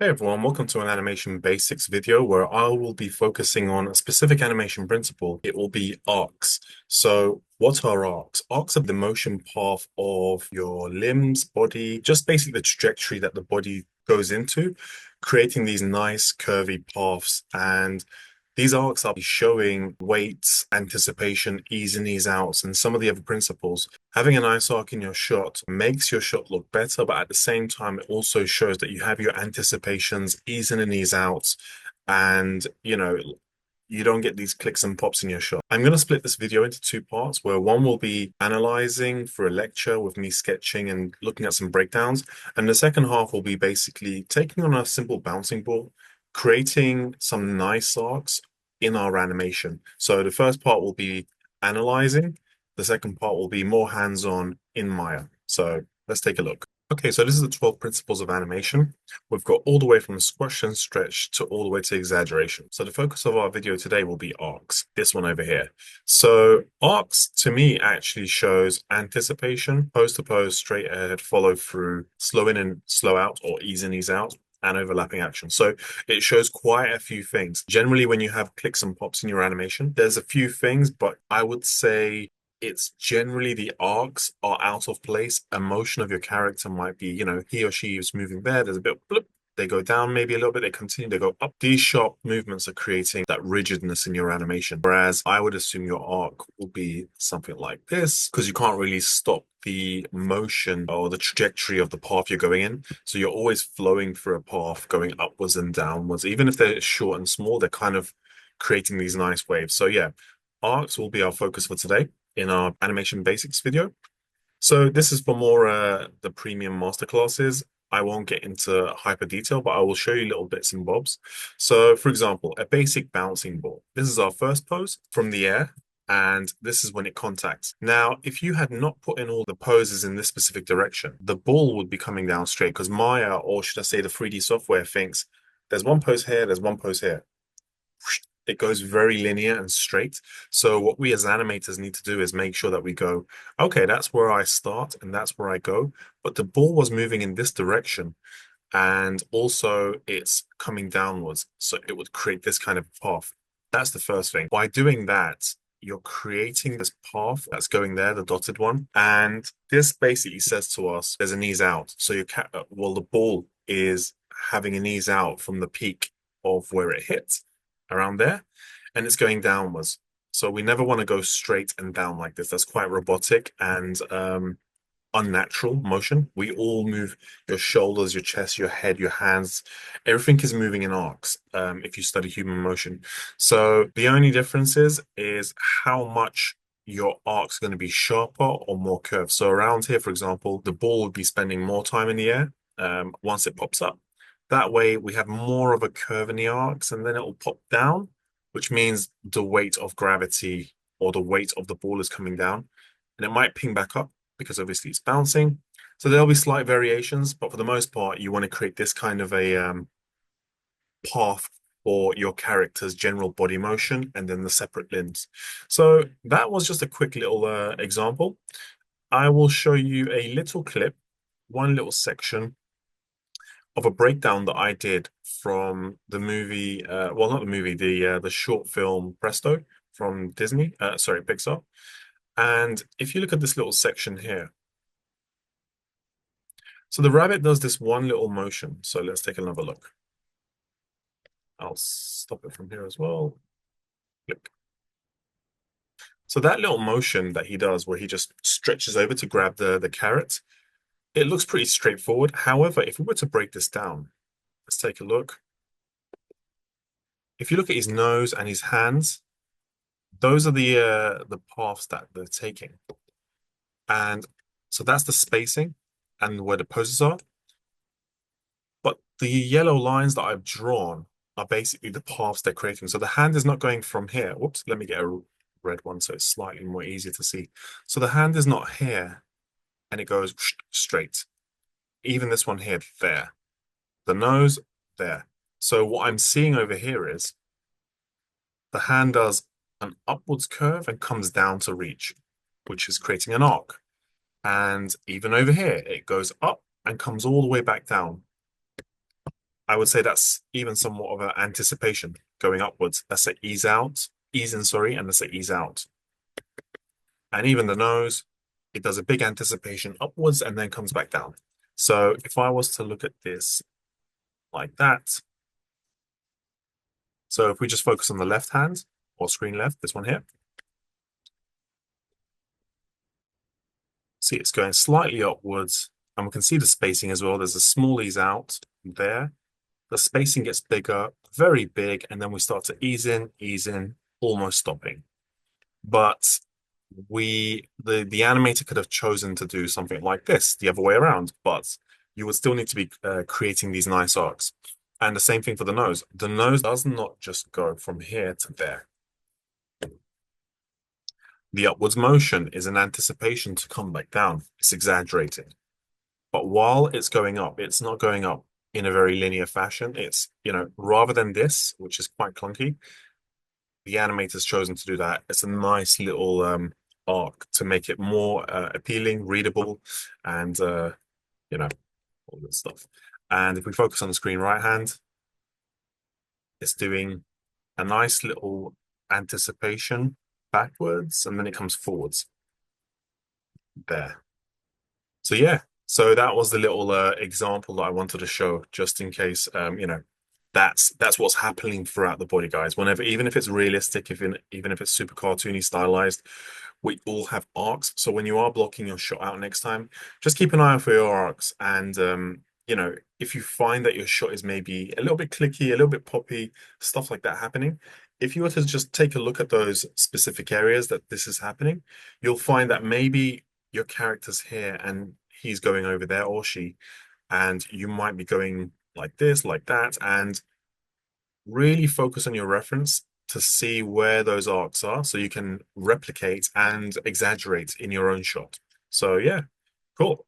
Hey everyone, welcome to an animation basics video where I will be focusing on a specific animation principle. It will be arcs. So what are arcs? Arcs are the motion path of your limbs, body, just basically the trajectory that the body goes into, creating these nice curvy paths. And these arcs are showing weights, anticipation, ease in, ease outs, and some of the other principles. Having a nice arc in your shot makes your shot look better, but at the same time, it also shows that you have your anticipations, ease in and ease outs, and you don't get these clicks and pops in your shot. I'm going to split this video into two parts, where one will be analyzing for a lecture with me sketching and looking at some breakdowns, and the second half will be basically taking on a simple bouncing ball, creating some nice arcs in our animation. So the first part will be analyzing. The second part will be more hands-on in Maya. So let's take a look. Okay, so this is the 12 principles of animation. We've got all the way from squash and stretch to all the way to exaggeration. So the focus of our video today will be arcs, this one over here. So arcs to me actually shows anticipation, pose to pose, straight ahead, follow through, slow in and slow out, or ease in, ease out, and overlapping action. So it shows quite a few things. Generally, when you have clicks and pops in your animation, there's a few things, but I would say it's generally the arcs are out of place. Emotion of your character might be, he or she is moving there. There's a bit of blip. They go down maybe a little bit. They continue. They go up. These sharp movements are creating that rigidness in your animation. Whereas I would assume your arc will be something like this because you can't really stop the motion or the trajectory of the path you're going in. So you're always flowing through a path going upwards and downwards. Even if they're short and small, they're kind of creating these nice waves. So yeah, arcs will be our focus for today in our animation basics video. So this is for more the premium masterclasses. I won't get into hyper detail, but I will show you little bits and bobs. So for example, a basic bouncing ball. This is our first pose from the air, and this is when it contacts. Now, if you had not put in all the poses in this specific direction, the ball would be coming down straight because Maya, or should I say the 3D software, thinks there's one pose here, there's one pose here. It goes very linear and straight. So what we as animators need to do is make sure that we go, okay, that's where I start and that's where I go. But the ball was moving in this direction and also it's coming downwards. So it would create this kind of path. That's the first thing. By doing that, you're creating this path that's going there, the dotted one. And this basically says to us there's an ease out. So the ball is having an ease out from the peak of where it hits around there, and it's going downwards. So we never want to go straight and down like this. That's quite robotic and unnatural motion. We all move your shoulders, your chest, your head, your hands. Everything is moving in arcs if you study human motion. So the only difference is how much your arc's going to be sharper or more curved. So around here, for example, the ball would be spending more time in the air once it pops up. That way we have more of a curve in the arcs and then it will pop down, which means the weight of gravity or the weight of the ball is coming down and it might ping back up because obviously it's bouncing. So there'll be slight variations, but for the most part, you want to create this kind of a path for your character's general body motion and then the separate limbs. So that was just a quick little example. I will show you a little clip, one little section of a breakdown that I did from the movie, well, not the movie, the short film Presto from Disney, sorry, Pixar. And if you look at this little section here, so the rabbit does this one little motion. So let's take another look. I'll stop it from here as well. Click. So that little motion that he does where he just stretches over to grab the carrot, it looks pretty straightforward. However, if we were to break this down, let's take a look. If you look at his nose and his hands, those are the paths that they're taking. And so that's the spacing and where the poses are. But the yellow lines that I've drawn are basically the paths they're creating. So the hand is not going from here. Whoops, let me get a red one so it's slightly more easier to see. So the hand is not here and it goes straight. Even this one here, there. The nose, there. So what I'm seeing over here is the hand does an upwards curve and comes down to reach, which is creating an arc. And even over here, it goes up and comes all the way back down. I would say that's even somewhat of an anticipation going upwards. Let's say ease out, ease in, sorry, and let's say ease out. And even the nose, it does a big anticipation upwards and then comes back down. So if I was to look at this like that, so if we just focus on the left hand or screen left, this one here, see it's going slightly upwards and we can see the spacing as well. There's a small ease out there. The spacing gets bigger, very big, and then we start to ease in, almost stopping. But the animator could have chosen to do something like this, the other way around, but you would still need to be creating these nice arcs. And the same thing for the nose. The nose does not just go from here to there. The upwards motion is an anticipation to come back down. It's exaggerated. But while it's going up, it's not going up in a very linear fashion. It's, rather than this, which is quite clunky, the animator's chosen to do that. It's a nice little arc to make it more appealing, readable, and all this stuff. And if we focus on the screen right hand, it's doing a nice little anticipation backwards, and then it comes forwards there. So yeah, so that was the little example that I wanted to show, just in case, that's what's happening throughout the body, guys. Whenever, even if it's realistic, even if it's super cartoony stylized, we all have arcs. So when you are blocking your shot out next time, just keep an eye out for your arcs. And if you find that your shot is maybe a little bit clicky, a little bit poppy, stuff like that happening, if you were to just take a look at those specific areas that this is happening, you'll find that maybe your character's here and he's going over there, or she, and you might be going like this, like that, and really focus on your reference to see where those arcs are so you can replicate and exaggerate in your own shot. So yeah, cool.